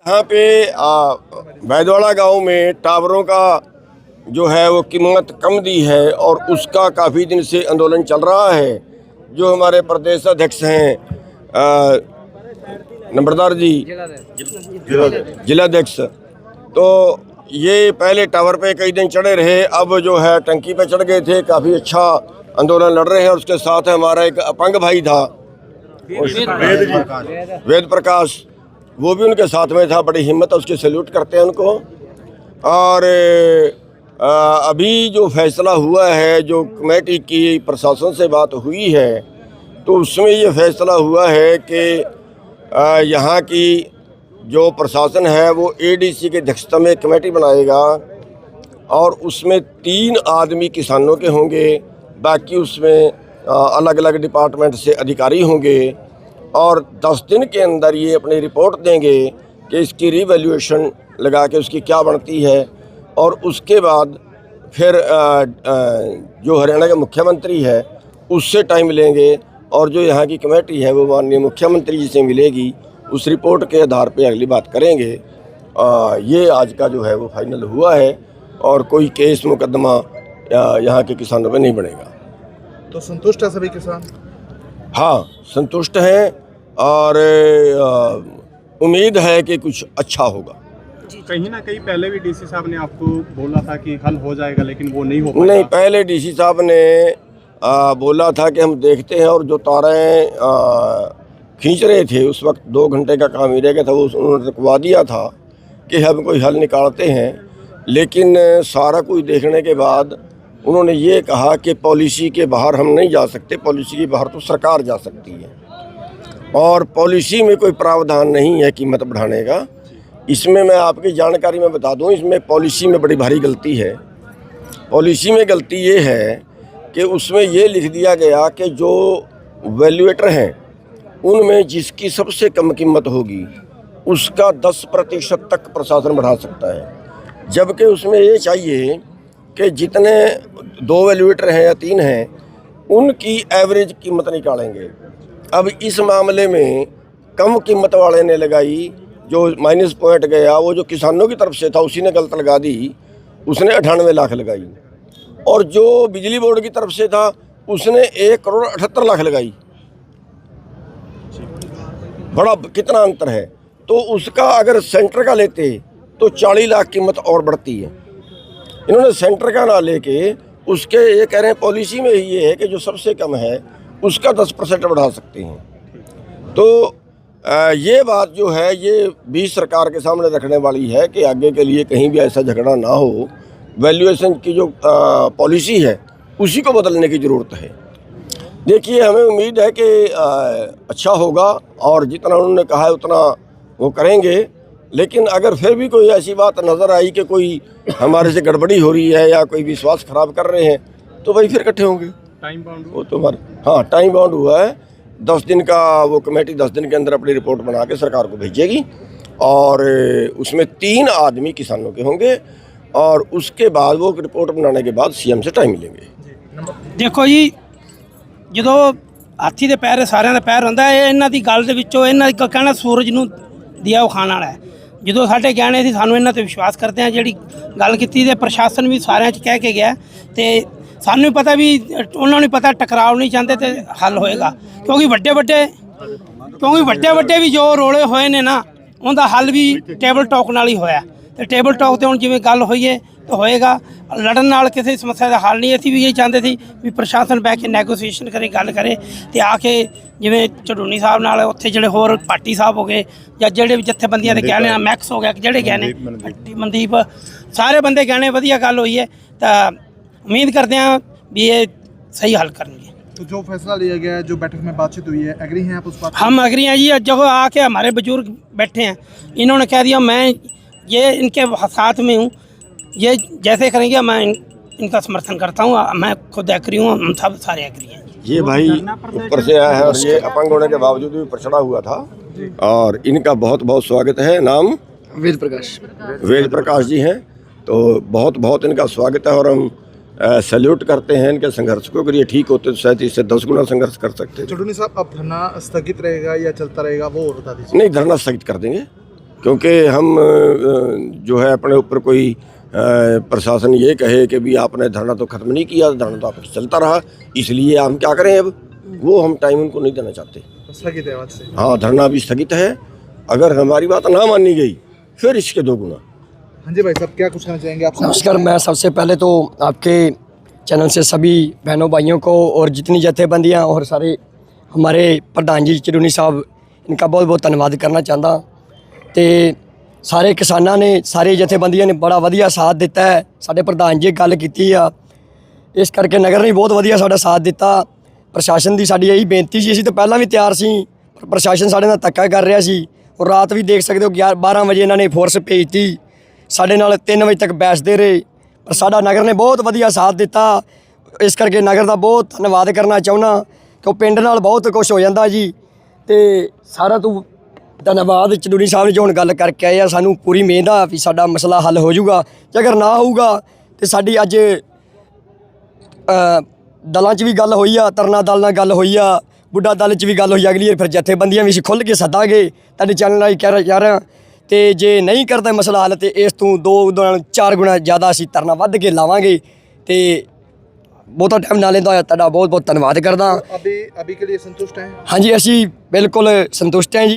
यहाँ पे बैदवाड़ा गांव में टावरों का जो है वो कीमत कम दी है और उसका काफ़ी दिन से आंदोलन चल रहा है। जो हमारे प्रदेश अध्यक्ष हैं नंबरदार जी, जिलाध्यक्ष, तो ये पहले टावर पे कई दिन चढ़े रहे, अब जो है टंकी पे चढ़ गए थे। काफ़ी अच्छा आंदोलन लड़ रहे हैं। और उसके साथ हमारा एक अपंग भाई था वेद प्रकाश, वो भी उनके साथ में था। बड़ी हिम्मत है उसकी, सैल्यूट करते हैं उनको। और अभी जो फैसला हुआ है, जो कमेटी की प्रशासन से बात हुई है, तो उसमें ये फैसला हुआ है कि यहाँ की जो प्रशासन है वो एडीसी की अध्यक्षता में कमेटी बनाएगा और उसमें 3 आदमी किसानों के होंगे, बाकी उसमें अलग अलग डिपार्टमेंट से अधिकारी होंगे। और 10 दिन के अंदर ये अपनी रिपोर्ट देंगे कि इसकी रिवैल्यूएशन लगा के उसकी क्या बनती है। और उसके बाद फिर जो हरियाणा के मुख्यमंत्री है उससे टाइम लेंगे और जो यहाँ की कमेटी है वो माननीय मुख्यमंत्री जी से मिलेगी। उस रिपोर्ट के आधार पे अगली बात करेंगे। ये आज का जो है वो फाइनल हुआ है और कोई केस मुकदमा यहाँ के किसानों पे नहीं बनेगा। तो संतुष्ट है सभी किसान? हाँ, संतुष्ट हैं और उम्मीद है कि कुछ अच्छा होगा। कहीं ना कहीं पहले भी डीसी साहब ने आपको बोला था कि हल हो जाएगा, लेकिन वो नहीं हो पाया। नहीं, पहले डीसी साहब ने बोला था कि हम देखते हैं, और जो तारें खींच रहे थे उस वक्त 2 घंटे का काम ही रह गया था, वो उन्होंने रुकवा दिया था कि हम कोई हल निकालते हैं। लेकिन सारा कुछ देखने के बाद उन्होंने ये कहा कि पॉलिसी के बाहर हम नहीं जा सकते, पॉलिसी के बाहर तो सरकार जा सकती है और पॉलिसी में कोई प्रावधान नहीं है कीमत बढ़ाने का। इसमें मैं आपकी जानकारी में बता दूं, इसमें पॉलिसी में बड़ी भारी गलती है। पॉलिसी में गलती ये है कि उसमें ये लिख दिया गया कि जो वैल्यूएटर हैं उनमें जिसकी सबसे कम कीमत होगी उसका 10% तक प्रशासन बढ़ा सकता है, जबकि उसमें ये चाहिए कि जितने 2 वैल्यूएटर हैं या 3 हैं उनकी एवरेज कीमत निकालेंगे। अब इस मामले में कम कीमत वाले ने लगाई, जो माइनस पॉइंट गया वो जो किसानों की तरफ से था उसी ने गलत लगा दी, उसने 98 लाख लगाई। और जो बिजली बोर्ड की तरफ से था उसने 1,78,00,000 लगाई। बड़ा कितना अंतर है। तो उसका अगर सेंटर का लेते तो 40 लाख कीमत और बढ़ती है। इन्होंने सेंटर का ना लेके उसके ये कह रहे हैं पॉलिसी में ये है कि जो सबसे कम है उसका 10% बढ़ा सकते हैं। तो ये बात जो है ये भी सरकार के सामने रखने वाली है कि आगे के लिए कहीं भी ऐसा झगड़ा ना हो। वैल्यूएशन की जो पॉलिसी है उसी को बदलने की ज़रूरत है। देखिए, हमें उम्मीद है कि अच्छा होगा और जितना उन्होंने कहा है उतना वो करेंगे। लेकिन अगर फिर भी कोई ऐसी बात नज़र आई कि कोई हमारे से गड़बड़ी हो रही है या कोई विश्वास ख़राब कर रहे हैं तो भाई फिर इकट्ठे होंगे। टाइम बाउंड वो तो हाँ, टाइम बाउंड हुआ है। 10 दिन का वो कमेटी 10 दिन के अंदर अपनी रिपोर्ट बना के सरकार को भेजेगी और उसमें 3 आदमी किसानों के होंगे और उसके बाद वो रिपोर्ट बनाने के बाद सीएम से टाइम मिलेंगे। देखो जी, ਜਦੋਂ ਹਾਥੀ ਦੇ ਪੈਰ ਸਾਰਿਆਂ ਦਾ ਪੈਰ ਹੁੰਦਾ ਹੈ, ਇਹਨਾਂ ਦੀ ਗੱਲ ਦੇ ਵਿੱਚੋਂ ਇਹਨਾਂ ਦਾ ਕਹਿਣਾ ਸੂਰਜ ਨੂੰ ਦਿਆ ਉਹ ਖਾਣ ਵਾਲਾ ਹੈ। ਜਦੋਂ ਸਾਡੇ ਗਹਿਣੇ ਸੀ ਸਾਨੂੰ ਇਹਨਾਂ ਤੇ ਵਿਸ਼ਵਾਸ ਕਰਦੇ ਆ, ਜਿਹੜੀ ਗੱਲ ਕੀਤੀ ਤੇ ਪ੍ਰਸ਼ਾਸਨ ਵੀ ਸਾਰਿਆਂ 'ਚ ਕਹਿ ਕੇ ਗਿਆ ਤੇ ਸਾਨੂੰ ਵੀ ਪਤਾ ਵੀ ਉਹਨਾਂ ਨੂੰ ਪਤਾ ਟਕਰਾਅ ਨਹੀਂ ਚਾਹੁੰਦੇ ਤੇ ਹੱਲ ਹੋਏਗਾ। ਕਿਉਂਕਿ ਵੱਡੇ ਵੱਡੇ ਵੀ ਜੋ ਰੋਲੇ ਹੋਏ ਨੇ ਨਾ ਉਹਦਾ ਹੱਲ ਵੀ ਟੇਬਲ ਟਾਕ ਨਾਲ ਹੀ ਹੋਇਆ ਤੇ ਟੇਬਲ ਟਾਕ ਤੇ ਹੁਣ ਜਿਵੇਂ ਗੱਲ ਹੋਈ ਹੈ ਤਾਂ ਹੋਏਗਾ। ਲੜਨ ਨਾਲ ਕਿਸੇ ਸਮੱਸਿਆ ਦਾ ਹੱਲ ਨਹੀਂ। ਅਸੀਂ ਵੀ ਇਹ ਚਾਹੁੰਦੇ ਸੀ ਵੀ ਪ੍ਰਸ਼ਾਸਨ ਬਹਿ ਕੇ ਨੈਗੋਸੀਏਸ਼ਨ ਕਰੇ, ਗੱਲ ਕਰੇ ਤੇ ਆ ਕੇ ਜਿਵੇਂ ਝਡੂਨੀ ਸਾਹਿਬ ਨਾਲ ਉੱਥੇ ਜਿਹੜੇ ਹੋਰ ਪਾਰਟੀ ਸਾਹਿਬ ਹੋ ਗਏ ਜਾਂ ਜਿਹੜੇ ਵੀ ਜਥੇਬੰਦੀਆਂ ਦੇ ਗਹਿਣੇ ਆ, ਮੈਕਸ ਹੋ ਗਿਆ, ਜਿਹੜੇ ਗਹਿਣੇ ਮਨਦੀਪ, ਸਾਰੇ ਬੰਦੇ ਗਹਿਣੇ ਵਧੀਆ ਗੱਲ ਹੋਈ है। तो उम्मीद करते हैं भी ये सही हल करेंगे। तो जो फैसला लिया गया है, जो बैठक में बातचीत हुई है, एग्री हैं आप उस बात? हम एग्री हैं जी। जगह आके हमारे बुजुर्ग बैठे हैं, इन्होंने कह दिया मैं ये इनके साथ में हूँ, ये जैसे करेंगे मैं इनका समर्थन करता हूँ। मैं खुद एग्री हूँ, हम सब सारे एग्री हैं। ये भाई ऊपर से आया है और ये अपंग होने के बावजूद भी ऊपर चढ़ा हुआ था और इनका बहुत बहुत स्वागत है। नाम वेद प्रकाश जी हैं, तो बहुत बहुत इनका स्वागत है और हम सैल्यूट करते हैं इनके संघर्ष को। अगर ये ठीक होते तो शायद इससे 10 गुना संघर्ष कर सकते। चुटुनी साहब, अब धरना स्थगित रहेगा या चलता रहेगा वो बता दीजिए। नहीं, धरना स्थगित कर देंगे। क्योंकि हम जो है अपने ऊपर कोई प्रशासन ये कहे कि भी आपने धरना तो ख़त्म नहीं किया, धरना तो आपका चलता रहा, इसलिए हम क्या करें अब, वो हम टाइम उनको नहीं देना चाहते। स्थगित है आज से। हाँ, धरना भी स्थगित है। अगर हमारी बात ना मानी गई फिर इसके 2 गुना। हाँ जी भाई साहब, क्या कुछ कहना चाहेंगे आप? नमस्कार। मैं सबसे पहले तो आपके चैनल से सभी बहनों भाइयों को और जितनी जथेबंदियां और सारे हमारे प्रधान जी चिरूनी साहब, इनका बहुत बहुत धन्यवाद करना चाहता। तो सारे किसानां ने, सारी जथेबंदियां ने बड़ा वधिया साथ दिता है। साडे प्रधान जी गल कीती आ, इस करके नगर ने बहुत वधिया साडा साथ दिता। प्रशासन की साडी यही बेनती सी, असीं तो पहलां भी तैयार सी, पर प्रशासन साडे नाल धक्का कर रहा सी। और रात भी देख सकते हो 11-12 वजे इन्होंने फोर्स भेजती, साडे नाल 3 बजे तक बैठते रहे, पर साडा नगर ने बहुत वधिया साथ दिता। इस करके नगर का बहुत धन्यवाद करना चाहुंदा कि पिंड नाल बहुत कुछ हो जाता जी। तो सारा तो धन्यवाद चिरूनी साहब ने जो हुण गल करके आए आ, सानूं पूरी उम्मीद आ भी साडा मसला हल हो जाऊगा। जे अगर ना होऊगा तो साडी अज दलों च भी गल हुई आ, तरना दल नाल गल हुई आ, बुढ़ा दल च भी गल हुई, अगली फिर जथेबंदियां भी खुल के सदांगे। तुहाडे चैनल राही कह रहा, तो जे नहीं करता मसला हल तो इस तों 2-4 गुणा ज़्यादा असीं तरना वध के लावांगे। तो बहुता टाइम ना लेंदा होया तुहाडा बहुत बहुत धन्यवाद करदा। अभी के लिए संतुष्ट हैं? हाँ जी, असीं बिल्कुल संतुष्ट हैं जी।